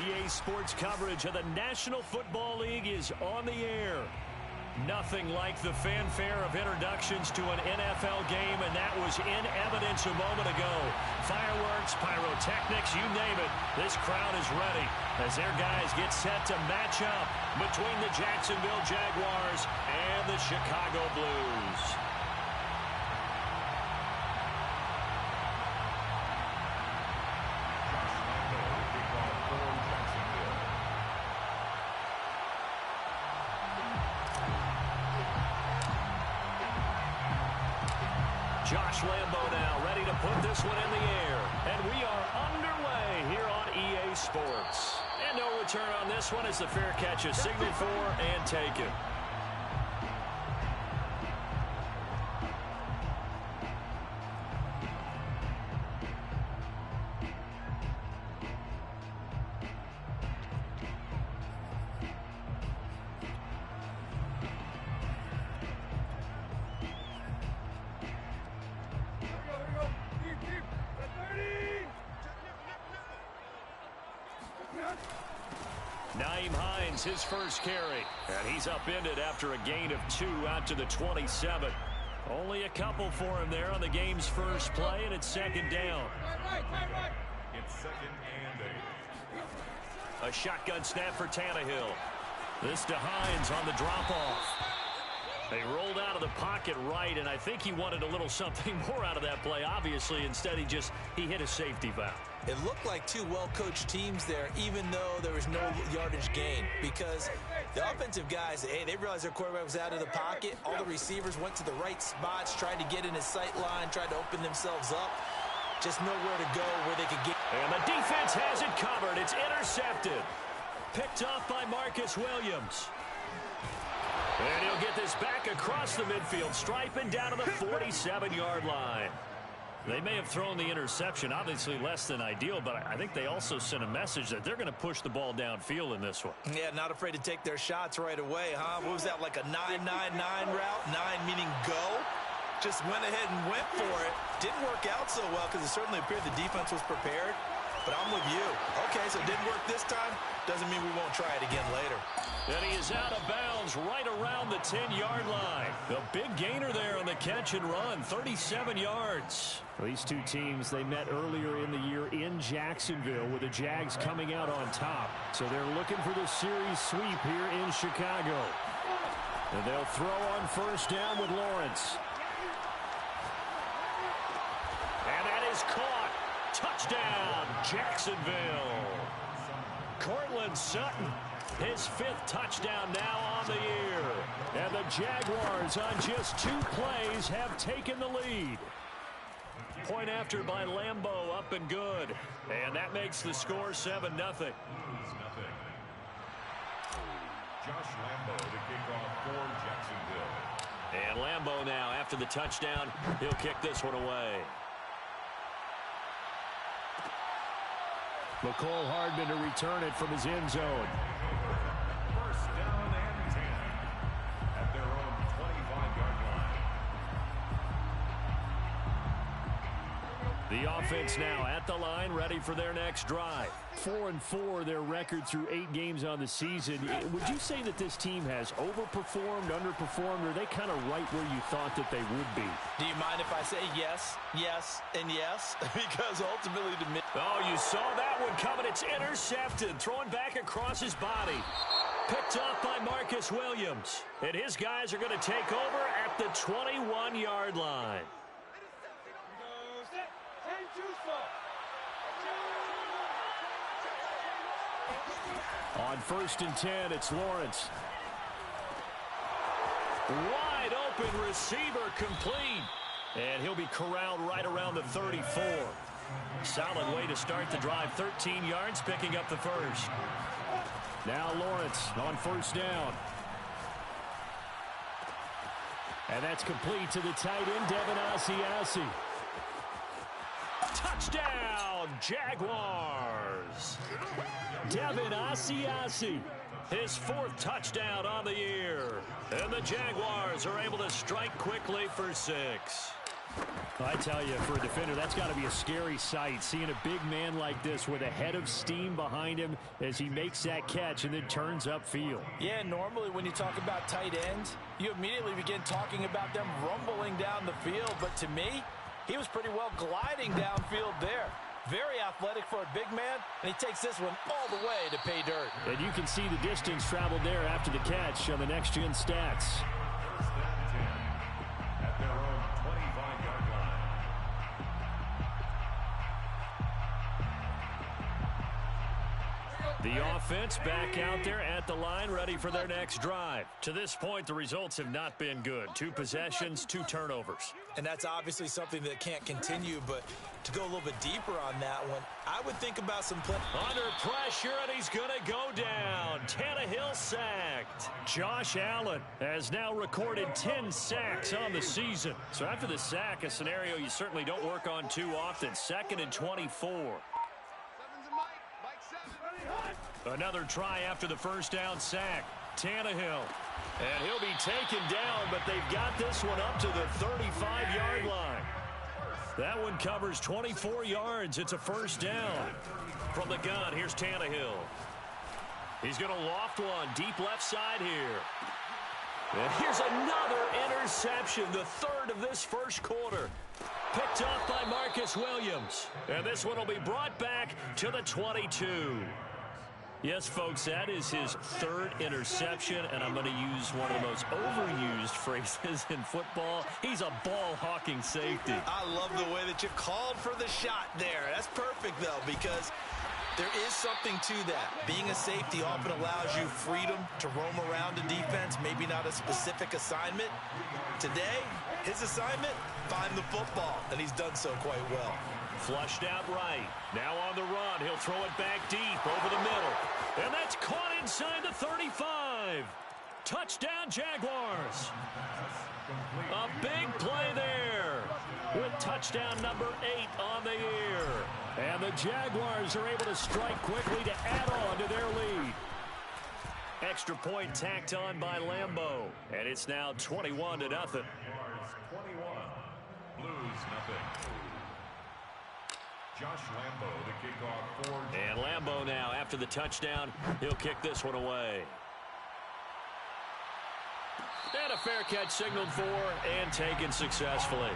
EA Sports coverage of the National Football League is on the air. Nothing like the fanfare of introductions to an NFL game, and that was in evidence a moment ago. Fireworks, pyrotechnics, you name it. This crowd is ready as their guys get set to match up between the Jacksonville Jaguars and the Chicago Blues. Josh Lambo now ready to put this one in the air. And we are underway here on EA Sports. And no return on this one as the fair catch is signaled for and taken. His first carry, and he's upended after a gain of 2 out to the 27. Only a couple for him there on the game's first play, and it's second down. It's second and 8. A shotgun snap for Tannehill. This to Hines on the drop-off. They rolled out of the pocket right, and I think he wanted a little something more out of that play. Obviously, instead he hit a safety valve. It looked like two well-coached teams there, even though there was no yardage gain, because the offensive guys, they realized their quarterback was out of the pocket. All the receivers went to the right spots, tried to get in his sight line, tried to open themselves up. Just nowhere to go where they could get. And the defense has it covered. It's intercepted. Picked off by Marcus Williams. And he'll get this back across the midfield, striping down to the 47-yard line. They may have thrown the interception, obviously less than ideal, but I think they also sent a message that they're going to push the ball downfield in this one. Yeah, not afraid to take their shots right away, huh? What was that, like a 9-9-9 route? 9 meaning go? Just went ahead and went for it. Didn't work out so well because it certainly appeared the defense was prepared. But I'm with you. Okay, so it didn't work this time. Doesn't mean we won't try it again later. And he is out of bounds right around the 10-yard line. The big gainer there on the catch and run, 37 yards. These two teams, they met earlier in the year in Jacksonville with the Jags coming out on top. So they're looking for the series sweep here in Chicago. And they'll throw on first down with Lawrence. And that is caught. Touchdown, Jacksonville. Cortland Sutton, his 5th touchdown now on the year. And the Jaguars on just 2 plays have taken the lead. Point after by Lambo, up and good. And that makes the score 7-0. Josh Lambo to kick off for Jacksonville. And Lambo now, after the touchdown, he'll kick this one away. McCole Hardman to return it from his end zone. First down and 10 at their own 25-yard line. The offense now at the line, ready for their next drive. 4-4, their record through 8 games on the season. Would you say that this team has overperformed, underperformed, or are they kind of right where you thought that they would be? Do you mind if I say yes, yes, and yes? Because ultimately the Oh, you saw that one coming. It's intercepted, thrown back across his body. Picked off by Marcus Williams. And his guys are going to take over at the 21-yard line. On first and 10, it's Lawrence. Wide open receiver complete. And he'll be corralled right around the 34. Solid way to start the drive. 13 yards, picking up the first. Now Lawrence on first down. And that's complete to the tight end, Devin Asiasi. Touchdown, Jaguars. Devin Asiasi, his 4th touchdown on the year. And the Jaguars are able to strike quickly for 6. I tell you, for a defender, that's got to be a scary sight, seeing a big man like this with a head of steam behind him as he makes that catch and then turns upfield. Yeah, normally when you talk about tight ends, you immediately begin talking about them rumbling down the field. But to me, he was pretty well gliding downfield there. Very athletic for a big man, and he takes this one all the way to pay dirt. And you can see the distance traveled there after the catch on the next-gen stats. First and 10 at their own 25-yard line. The offense back out there at the line, ready for their next drive. To this point, the results have not been good. 2 possessions, 2 turnovers. And that's obviously something that can't continue, but to go a little bit deeper on that one, I would think about some play. Under pressure, and he's going to go down. Tannehill sacked. Josh Allen has now recorded 10 sacks on the season. So after the sack, a scenario you certainly don't work on too often. 2nd and 24. Another try after the first down sack. Tannehill. And he'll be taken down, but they've got this one up to the 35-yard line. That one covers 24 yards. It's a first down. From the gun, here's Tannehill. He's going to loft one deep left side here. And here's another interception, the 3rd of this first quarter. Picked off by Marcus Williams. And this one will be brought back to the 22. Yes, folks, that is his 3rd interception, and I'm going to use one of the most overused phrases in football. He's a ball-hawking safety. I love the way that you called for the shot there. That's perfect, though, because there is something to that. Being a safety often allows you freedom to roam around a defense, maybe not a specific assignment. Today, his assignment, find the football, and he's done so quite well. Flushed out right. Now on the run. He'll throw it back deep over the middle. And that's caught inside the 35. Touchdown, Jaguars. A big play there with touchdown number 8 on the year. And the Jaguars are able to strike quickly to add on to their lead. Extra point tacked on by Lambeau. And it's now 21-0. 21. Blues, nothing. Josh Lambeau, the kickoff for. And Lambeau now, after the touchdown, he'll kick this one away. And a fair catch signaled for and taken successfully.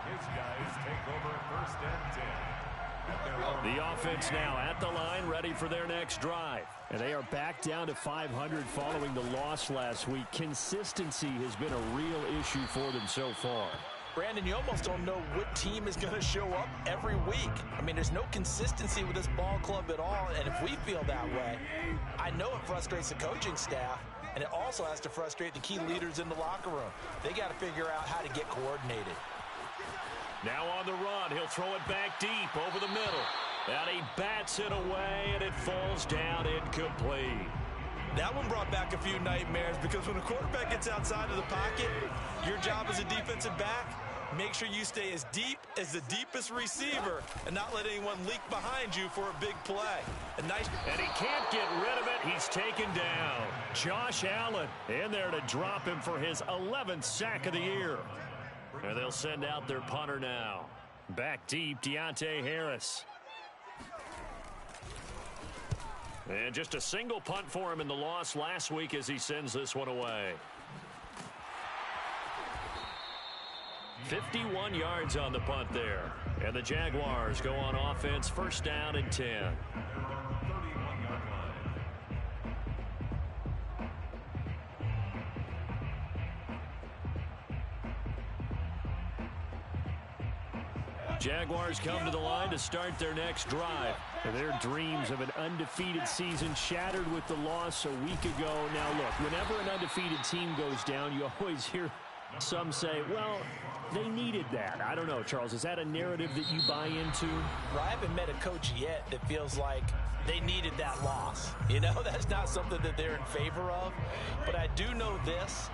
His guys take over 1st and 10. The offense now at the line, ready for their next drive. And they are back down to 500 following the loss last week. Consistency has been a real issue for them so far. Brandon, you almost don't know what team is going to show up every week. I mean, there's no consistency with this ball club at all, and if we feel that way, I know it frustrates the coaching staff, and it also has to frustrate the key leaders in the locker room. They got to figure out how to get coordinated. Now on the run, he'll throw it back deep over the middle. And he bats it away, and it falls down incomplete. That one brought back a few nightmares because when a quarterback gets outside of the pocket, your job as a defensive back, make sure you stay as deep as the deepest receiver and not let anyone leak behind you for a big play. And he can't get rid of it. He's taken down. Josh Allen in there to drop him for his 11th sack of the year. And they'll send out their punter now. Back deep, Deontay Harris. And just a single punt for him in the loss last week as he sends this one away. 51 yards on the punt there. And the Jaguars go on offense, 1st down and 10. Jaguars come to the line to start their next drive. Their dreams of an undefeated season shattered with the loss a week ago. Now, look, whenever an undefeated team goes down, you always hear some say, well, they needed that. I don't know, Charles. Is that a narrative that you buy into? Well, I haven't met a coach yet that feels like they needed that loss. You know, that's not something that they're in favor of. But I do know this.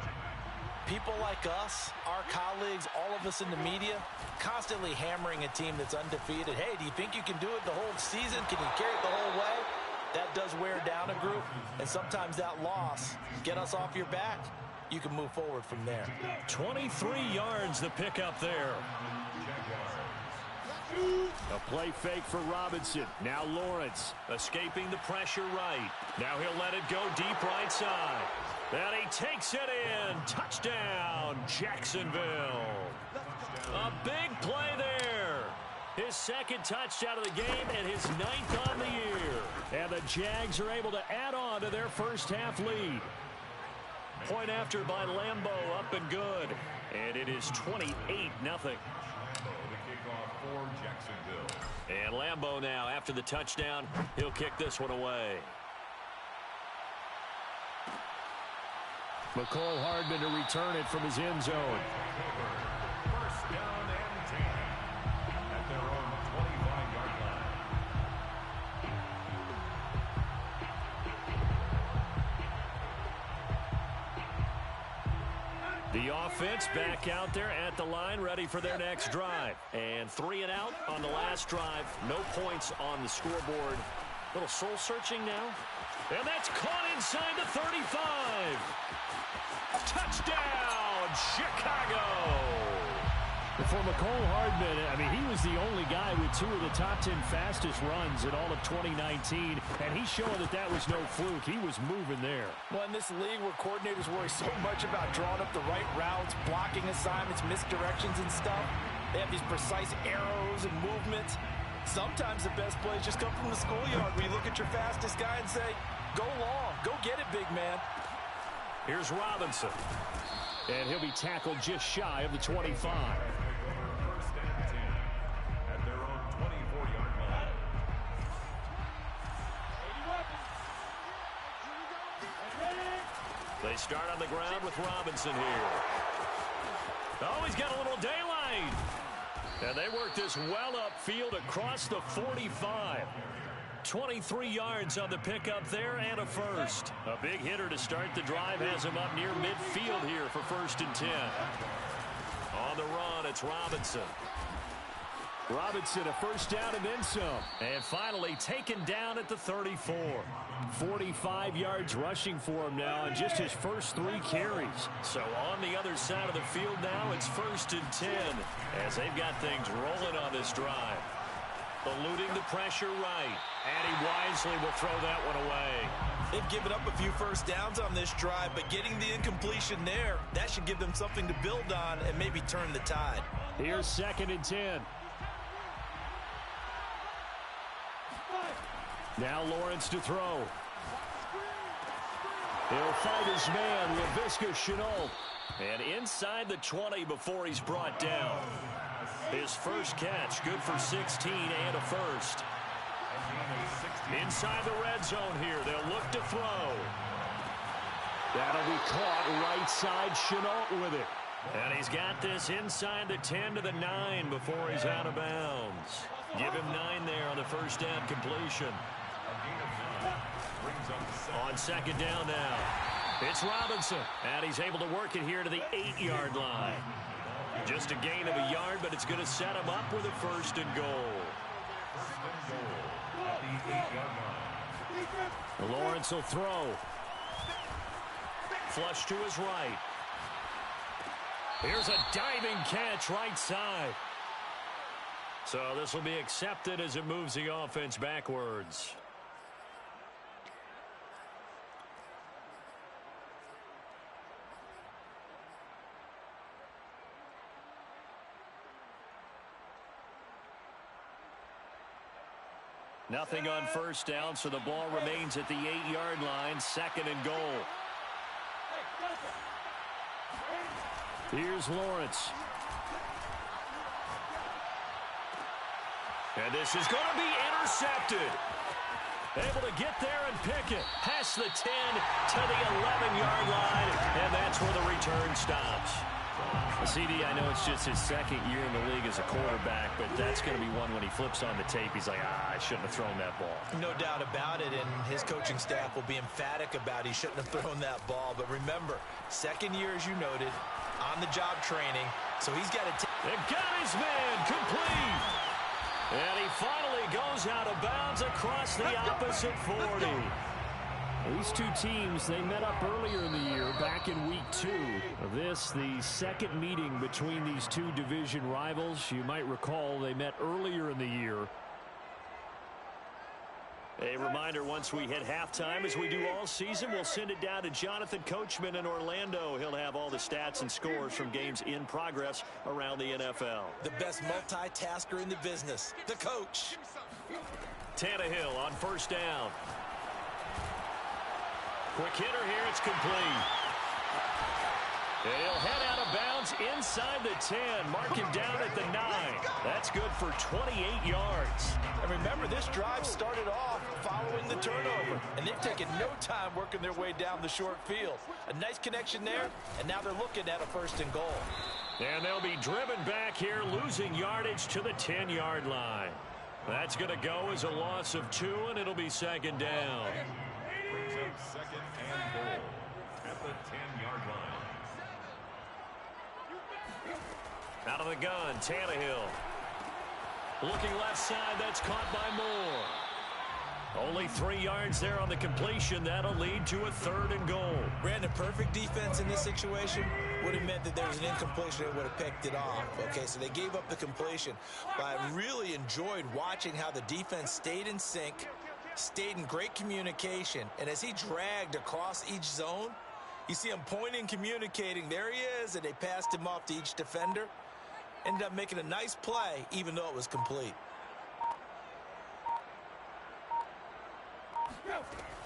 People like us, our colleagues, all of us in the media, constantly hammering a team that's undefeated. Hey, do you think you can do it the whole season? Can you carry it the whole way? That does wear down a group, and sometimes that loss get us off your back. you can move forward from there. 23 yards the pickup there. A play fake for Robinson. Now Lawrence escaping the pressure right. Now he'll let it go deep right side. And he takes it in. Touchdown, Jacksonville. A big play there. His second touchdown of the game and his 9th on the year. And the Jags are able to add on to their first half lead. Point after by Lambeau, up and good. And it is 28-0. And Lambeau now, after the touchdown, he'll kick this one away. McCole Hardman to return it from his end zone. First down and 10 at their own 25-yard line. The offense back out there at the line, ready for their next drive. And 3 and out on the last drive. No points on the scoreboard. Little soul-searching now. And that's caught inside the 35. Touchdown, Chicago. For McCole Hardman, I mean, he was the only guy with 2 of the top 10 fastest runs in all of 2019, and he's showing that that was no fluke. He was moving there. Well, in this league where coordinators worry so much about drawing up the right routes, blocking assignments, misdirections and stuff, they have these precise arrows and movements. Sometimes the best plays just come from the schoolyard where you look at your fastest guy and say, go long, go get it, big man. Here's Robinson, and he'll be tackled just shy of the 25. They start on the ground with Robinson here. Oh, he's got a little daylight. And they work this well upfield across the 45. 23 yards on the pickup there and a first. A big hitter to start the drive has him up near midfield here for 1st and 10. On the run, it's Robinson. Robinson, a first down and then some. And finally taken down at the 34. 45 yards rushing for him now in just his first 3 carries. So on the other side of the field now, it's 1st and 10 as they've got things rolling on this drive. Eluding the pressure right. And he wisely will throw that one away. They've given up a few first downs on this drive, but getting the incompletion there, that should give them something to build on and maybe turn the tide. Here's 2nd and 10. Now Lawrence to throw. He'll fight his man, Laviska Shenault. And inside the 20 before he's brought down. His first catch, good for 16 and a first. Inside the red zone here, they'll look to throw. That'll be caught right side, Shenault with it. And he's got this inside the 10 to the 9 before he's out of bounds. Give him 9 there on the first down completion. On 2nd down now, it's Robinson, and he's able to work it here to the 8-yard line. Just a gain of a yard, but it's going to set him up with a 1st and goal. Lawrence will throw. Flush to his right. Here's a diving catch right side. So this will be accepted as it moves the offense backwards. Nothing on first down, so the ball remains at the 8-yard line, 2nd and goal. Here's Lawrence. And this is going to be intercepted. Able to get there and pick it. Past the 10 to the 11-yard line, and that's where the return stops. CD, I know it's just his 2nd year in the league as a quarterback, but that's going to be one when he flips on the tape. He's like, I shouldn't have thrown that ball. No doubt about it, and his coaching staff will be emphatic about he shouldn't have thrown that ball. But remember, 2nd year, as you noted, on-the-job training, so he's got to take. They got his man complete. And he finally goes out of bounds across the opposite 40. These two teams, they met up earlier in the year, back in week 2 of this, the second meeting between these two division rivals. You might recall they met earlier in the year. A reminder, once we hit halftime, as we do all season, we'll send it down to Jonathan Coachman in Orlando. He'll have all the stats and scores from games in progress around the NFL. The best multitasker in the business, the coach. Tannehill on first down. Quick hitter here, it's complete. And he'll head out of bounds inside the 10, mark him down at the 9. That's good for 28 yards. And remember, this drive started off following the turnover, and they've taken no time working their way down the short field. A nice connection there, and now they're looking at a 1st and goal. And they'll be driven back here, losing yardage to the 10-yard line. That's going to go as a loss of 2, and it'll be 2nd down. Brings up 2nd and goal at the 10-yard line. Out of the gun, Tannehill. Looking left side, that's caught by Moore. Only 3 yards there on the completion. That'll lead to a 3rd and goal. Brandon, perfect defense in this situation would have meant that there was an incompletion that would have picked it off. Okay, so they gave up the completion. But I really enjoyed watching how the defense stayed in sync, stayed in great communication, and as he dragged across each zone, you see him pointing, communicating. There he is, and they passed him off to each defender. Ended up making a nice play, even though it was complete.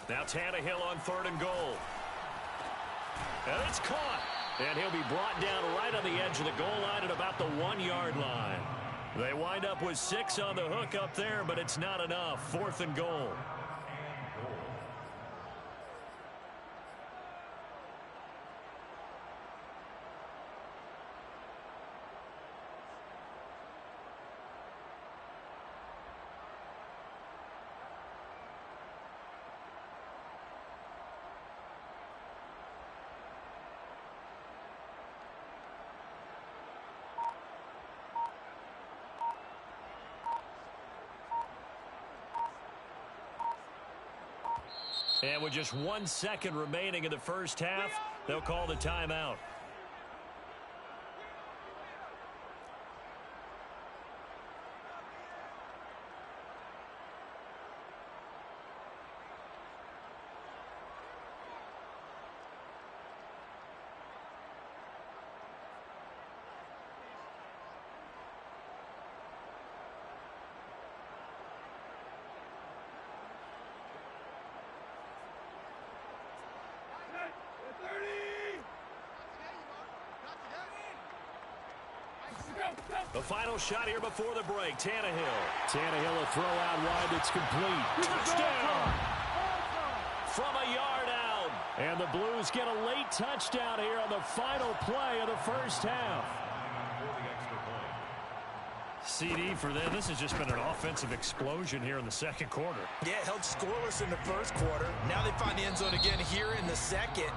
Now Tannehill on 3rd and goal. And it's caught. And he'll be brought down right on the edge of the goal line at about the 1-yard line. They wind up with 6 on the hook up there, but it's not enough. 4th and goal. And with just 1 second remaining in the first half, they'll call the timeout. The final shot here before the break. Tannehill. Tannehill a throw out wide that's complete. Touchdown! From a yard out. And the Blues get a late touchdown here on the final play of the first half. CD for them. This has just been an offensive explosion here in the second quarter. Yeah, held scoreless in the first quarter. Now they find the end zone again here in the second.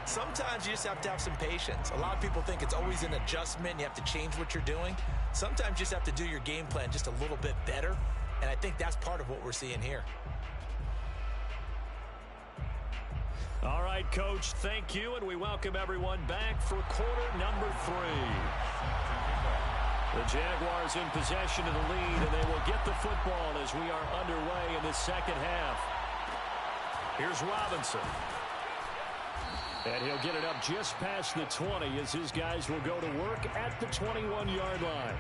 Sometimes you just have to have some patience. A lot of people think it's always an adjustment. You have to change what you're doing. Sometimes you just have to do your game plan just a little bit better. And I think that's part of what we're seeing here. All right, Coach, thank you. And we welcome everyone back for quarter number 3. The Jaguars in possession of the lead, and they will get the football as we are underway in the second half. Here's Robinson. And he'll get it up just past the 20 as his guys will go to work at the 21-yard line.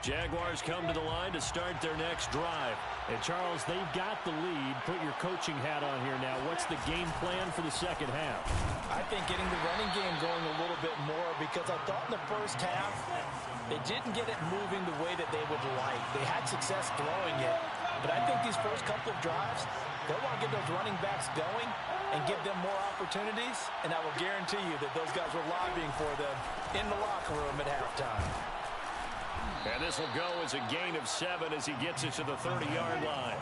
Jaguars come to the line to start their next drive. And, Charles, they've got the lead. Put your coaching hat on here now. What's the game plan for the second half? I think getting the running game going a little bit more, because I thought in the first half they didn't get it moving the way that they would like. They had success throwing it. But I think these first couple of drives, they'll want to get those running backs going and give them more opportunities. And I will guarantee you that those guys were lobbying for them in the locker room at halftime. And this will go as a gain of 7 as he gets it to the 30-yard line.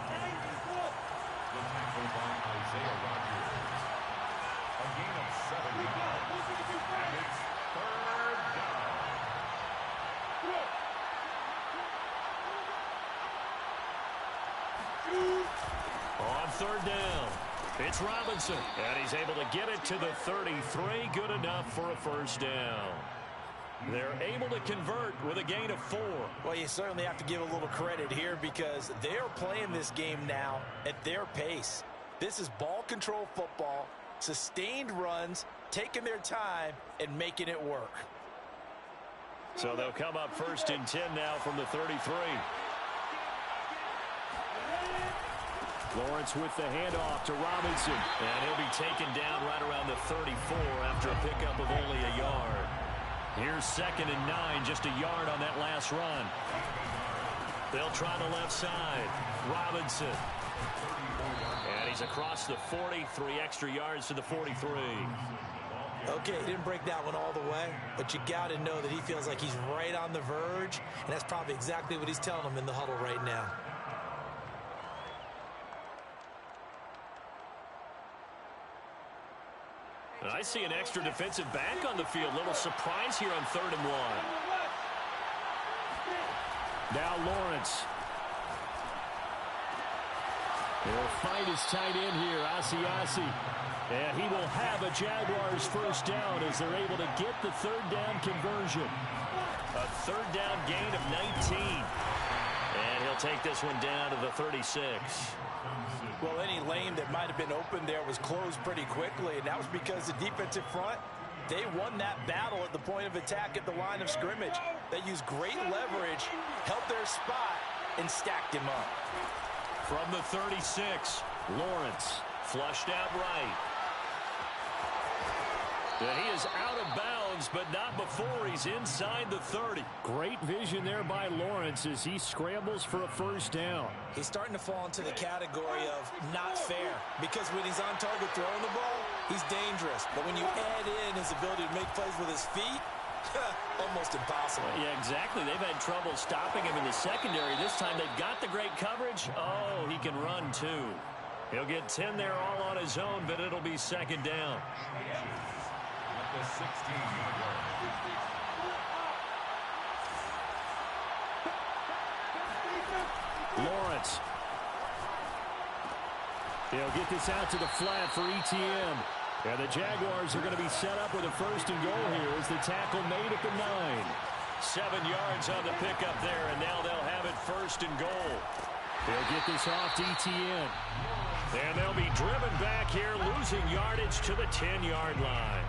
third down. It's Robinson, and he's able to get it to the 33. Good enough for a first down. They're able to convert with a gain of 4. Well, you certainly have to give a little credit here because they're playing this game now at their pace. This is ball control football, sustained runs, taking their time, and making it work. So they'll come up first and 10 now from the 33. Lawrence with the handoff to Robinson. And he'll be taken down right around the 34 after a pickup of only a yard. Here's 2nd and 9, just a yard on that last run. They'll try the left side. Robinson. And he's across the 40, 3 extra yards to the 43. Okay, he didn't break that one all the way, but you got to know that he feels like he's right on the verge, and that's probably exactly what he's telling them in the huddle right now. And I see an extra defensive back on the field. Little surprise here on 3rd and 1. Now Lawrence. He'll fight his tight end here, Asiasi. And he will have a Jaguars first down as they're able to get the 3rd down conversion. A 3rd down gain of 19. And he'll take this one down to the 36. Well, any lane that might have been open there was closed pretty quickly, and that was because the defensive front, they won that battle at the point of attack at the line of scrimmage. They used great leverage, held their spot, and stacked him up. From the 36, Lawrence flushed out right. And he is out of bounds, but not before he's inside the 30. Great vision there by Lawrence as he scrambles for a first down. He's starting to fall into the category of not fair, because when he's on target throwing the ball, he's dangerous. But when you add in his ability to make plays with his feet, almost impossible. Yeah, exactly. They've had trouble stopping him in the secondary. This time they've got the great coverage. Oh, he can run too. He'll get 10 there all on his own, but it'll be 2nd down. The 16-yard line. Lawrence. He'll get this out to the flat for ETN. And the Jaguars are going to be set up with a 1st and goal here as the tackle made at the 9. 7 yards on the pickup there, and now they'll have it 1st and goal. They'll get this off to ETN. And they'll be driven back here, losing yardage to the 10-yard line.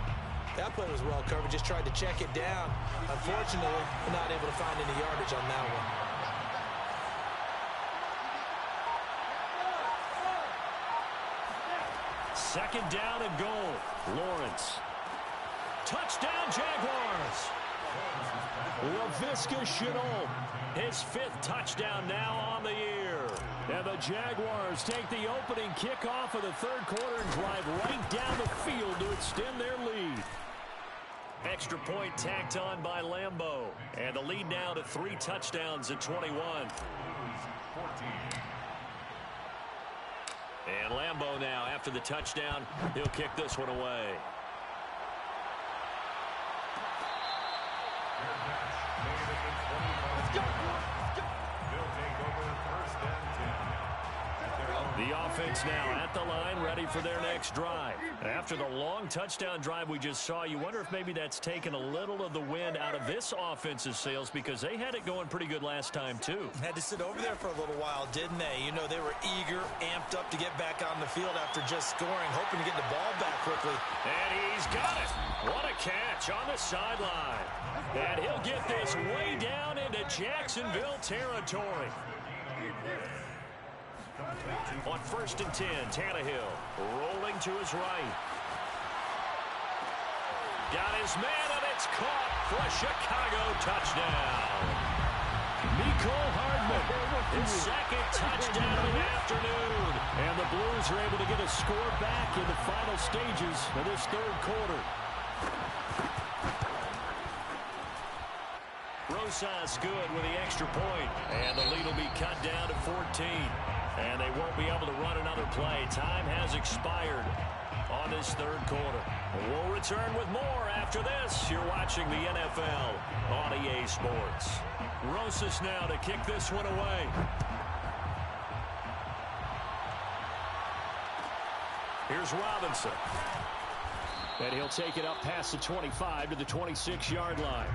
That play was well covered, just tried to check it down. Unfortunately, not able to find any yardage on that one. Second down and goal. Lawrence. Touchdown, Jaguars. Laviska Shenault, his 5th touchdown now on the year. And the Jaguars take the opening kickoff of the 3rd quarter and drive right down the field to extend their lead. Extra point tacked on by Lambeau. And the lead now to 3 touchdowns at 21. And Lambeau now, after the touchdown, he'll kick this one away. The offense now at the line, ready for their next drive. After the long touchdown drive we just saw, you wonder if maybe that's taken a little of the wind out of this offense's sails, because they had it going pretty good last time, too. Had to sit over there for a little while, didn't they? You know, they were eager, amped up to get back on the field after just scoring, hoping to get the ball back quickly. And he's got it. What a catch on the sideline. And he'll get this way down into Jacksonville territory. On 1st and 10, Tannehill rolling to his right. Got his man, and it's caught for a Chicago touchdown. Nicole Hardman, his 2nd touchdown of the afternoon. And the Blues are able to get a score back in the final stages of this 3rd quarter. Rosas good with the extra point. And the lead will be cut down to 14. And they won't be able to run another play. Time has expired on this 3rd quarter. We'll return with more after this. You're watching the NFL on EA Sports. Rosas now to kick this one away. Here's Robinson. And he'll take it up past the 25 to the 26-yard line.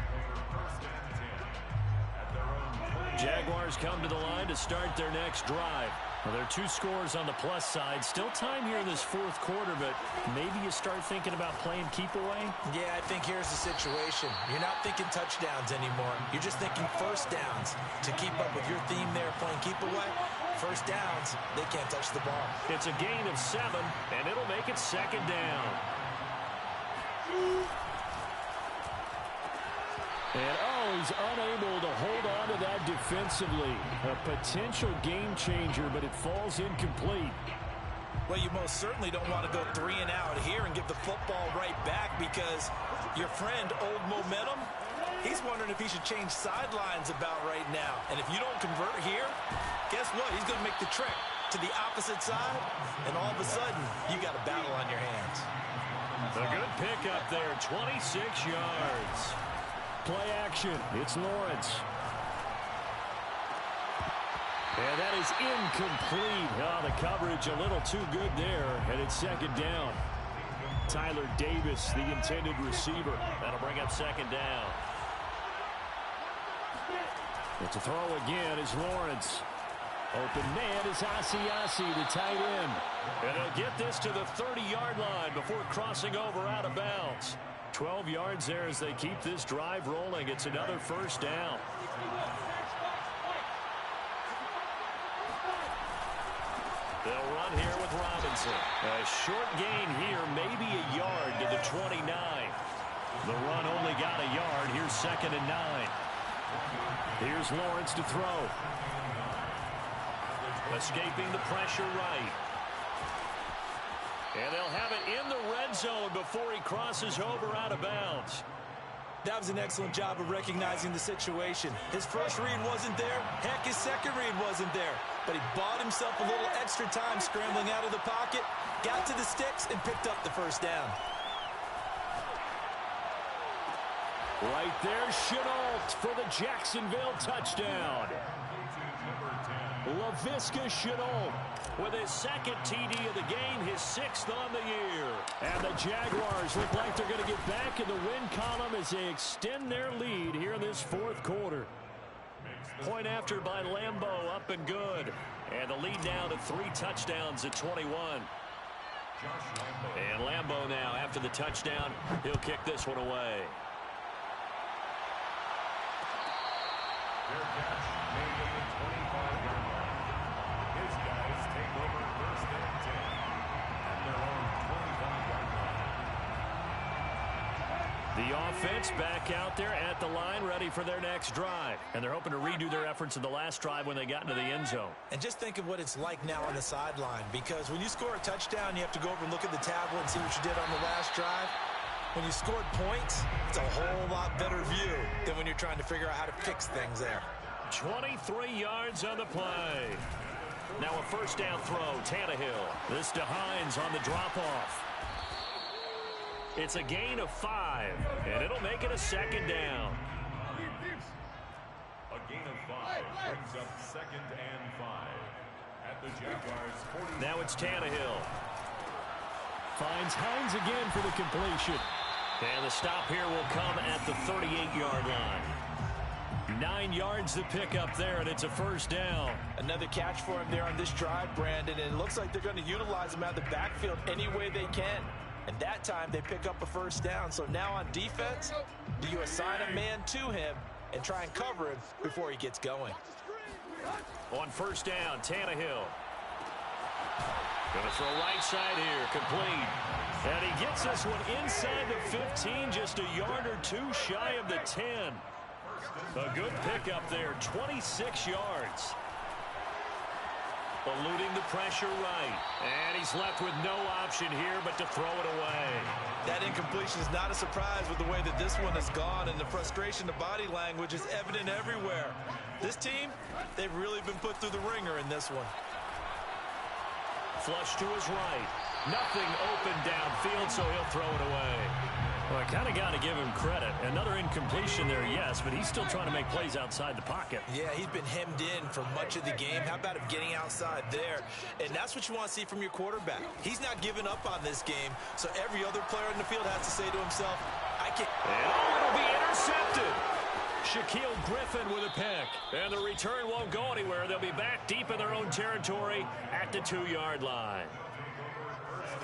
Jaguars come to the line to start their next drive. Well, there are 2 scores on the plus side. Still time here in this fourth quarter, but maybe you start thinking about playing keep away? Yeah, I think here's the situation. You're not thinking touchdowns anymore. You're just thinking first downs. To keep up with your theme there, playing keep away, first downs, they can't touch the ball. It's a gain of 7, and it'll make it second down. And, he's unable to hold on to that defensively. A potential game changer, but it falls incomplete. Well, you most certainly don't want to go 3 and out here and give the football right back because your friend, Old Momentum, he's wondering if he should change sidelines about right now. And if you don't convert here, guess what? He's going to make the trek to the opposite side, and all of a sudden, you got a battle on your hands. A good pickup there, 26 yards. Play action. It's Lawrence. And that is incomplete. Oh, the coverage a little too good there, and it's second down. Tyler Davis, the intended receiver. That'll bring up second down. It's a throw again is Lawrence. Open man is Asiasi, the tight end. And they'll get this to the 30-yard line before crossing over out of bounds. 12 yards there as they keep this drive rolling. It's another first down. They'll run here with Robinson. A short gain here, maybe a yard to the 29. The run only got a yard. Here's second and 9. Here's Lawrence to throw. Escaping the pressure right. And they'll have it in the red zone before he crosses over out of bounds. That was an excellent job of recognizing the situation. His first read wasn't there. Heck, his second read wasn't there. But he bought himself a little extra time scrambling out of the pocket, got to the sticks, and picked up the first down. Right there, Chenault for the Jacksonville touchdown. Laviska Chenault with his second TD of the game, his 6th on the year. And the Jaguars look like they're going to get back in the win column as they extend their lead here in this fourth quarter. Point after by Lambeau, up and good. And the lead now to 3 touchdowns at 21. And Lambeau now, after the touchdown, he'll kick this one away. Their catch made at the 25-yard line. His guys take over first and 10 at their own 25-yard line. The offense back out there at the line, ready for their next drive. And they're hoping to redo their efforts in the last drive when they got into the end zone. And just think of what it's like now on the sideline, because when you score a touchdown, you have to go over and look at the tablet and see what you did on the last drive. When you scored points, it's a whole lot better view than when you're trying to figure out how to fix things there. 23 yards on the play. Now a first down throw, Tannehill. This to Hines on the drop-off. It's a gain of 5, and it'll make it a second down. A gain of 5 brings up second and 5 at the Jaguars' 40. Now it's Tannehill. Finds Hines again for the completion. And the stop here will come at the 38-yard line. 9 yards to pick up there, and it's a first down. Another catch for him there on this drive, Brandon, and it looks like they're going to utilize him out of the backfield any way they can. And that time they pick up a first down. So now on defense, do you assign a man to him and try and cover him before he gets going? On first down, Tannehill. Going to throw right side here, complete. And he gets this one inside the 15, just a yard or 2 shy of the 10. A good pickup there, 26 yards. Eluding the pressure right. And he's left with no option here but to throw it away. That incompletion is not a surprise with the way that this one has gone, and the frustration of body language is evident everywhere. This team, they've really been put through the ringer in this one. Flush to his right. Nothing open downfield, so he'll throw it away. Well, I kind of got to give him credit. Another incompletion there, yes, but he's still trying to make plays outside the pocket. Yeah, he's been hemmed in for much of the game. How about him getting outside there? And that's what you want to see from your quarterback. He's not giving up on this game, so every other player in the field has to say to himself, I can... And it'll be intercepted. Shaquille Griffin with a pick. And the return won't go anywhere. They'll be back deep in their own territory at the 2-yard line.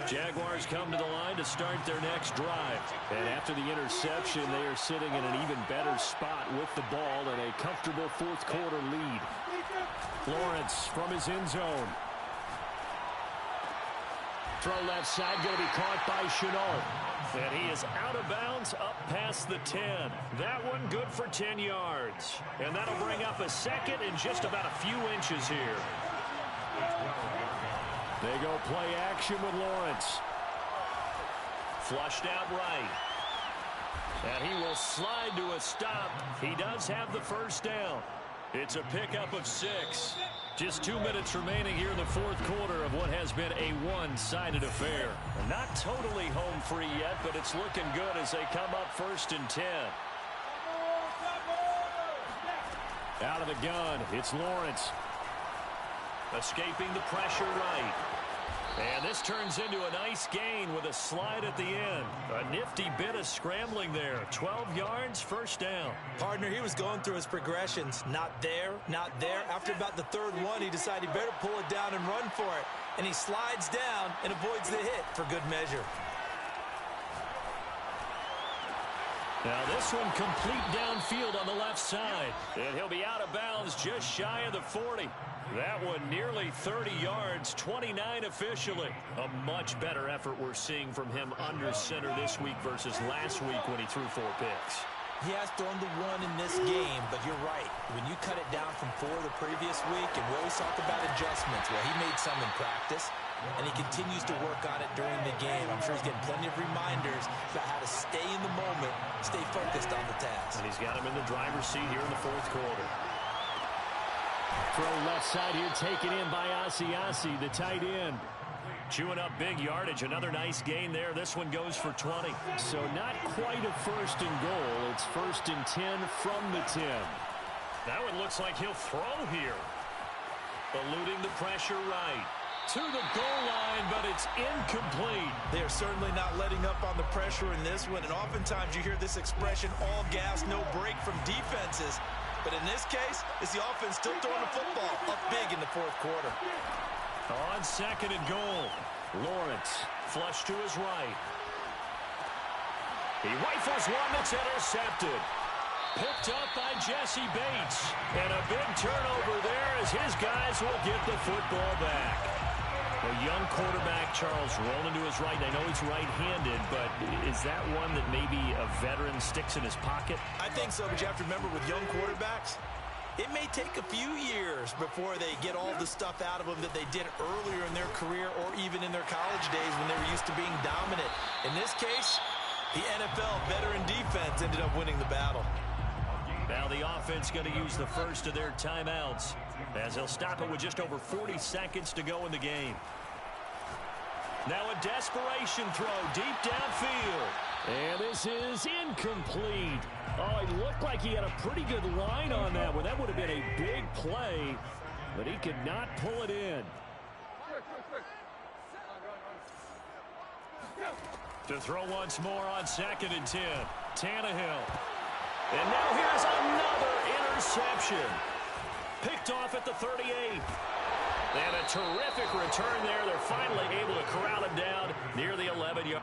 Jaguars come to the line to start their next drive. And after the interception, they are sitting in an even better spot with the ball and a comfortable fourth-quarter lead. Lawrence from his end zone. Throw left side, going to be caught by Chenault. And he is out of bounds up past the 10. That one good for 10 yards. And that'll bring up a second in just about a few inches here. They go play action with Lawrence. Flushed out right. And he will slide to a stop. He does have the first down. It's a pickup of 6. Just 2 minutes remaining here in the fourth quarter of what has been a one-sided affair. Not totally home free yet, but it's looking good as they come up 1st and 10. Out of the gun, it's Lawrence. Escaping the pressure right. And this turns into a nice gain with a slide at the end. A nifty bit of scrambling there. 12 yards, first down. Partner, he was going through his progressions. Not there, not there. After about the third one, he decided he better pull it down and run for it. And he slides down and avoids the hit for good measure. Now this one complete downfield on the left side. And he'll be out of bounds just shy of the 40. That one nearly 30 yards, 29 officially. A much better effort we're seeing from him under center this week versus last week when he threw 4 picks. He has thrown the 1 in this game, but you're right. When you cut it down from 4 the previous week, and we always talk about adjustments, well, he made some in practice, and he continues to work on it during the game. I'm sure he's getting plenty of reminders about how to stay in the moment, stay focused on the task. And he's got him in the driver's seat here in the fourth quarter. Throw left side here, taken in by Asiasi, the tight end. Chewing up big yardage, another nice gain there. This one goes for 20. So not quite a 1st and goal. It's 1st and 10 from the 10. That one looks like he'll throw here. Eluding the pressure right. To the goal line, but it's incomplete. They are certainly not letting up on the pressure in this one. And oftentimes you hear this expression, all gas, no break from defenses. But in this case, it's the offense still throwing the football up big in the fourth quarter. On 2nd and goal, Lawrence flush to his right. He rifles one that's intercepted. Picked up by Jesse Bates. And a big turnover there as his guys will get the football back. A young quarterback, Charles, rolling to his right. I know he's right-handed, but is that one that maybe a veteran sticks in his pocket? I think so, but you have to remember with young quarterbacks, it may take a few years before they get all the stuff out of them that they did earlier in their career or even in their college days when they were used to being dominant. In this case, the NFL veteran defense ended up winning the battle. Now the offense going to use the first of their timeouts as they'll stop it with just over 40 seconds to go in the game. Now a desperation throw deep downfield. And this is incomplete. Oh, it looked like he had a pretty good line on that one. That would have been a big play, but he could not pull it in. To throw once more on 2nd and 10. Tannehill. And now here's another interception. Picked off at the 38. And a terrific return there. They're finally able to corral him down near the 11-yard.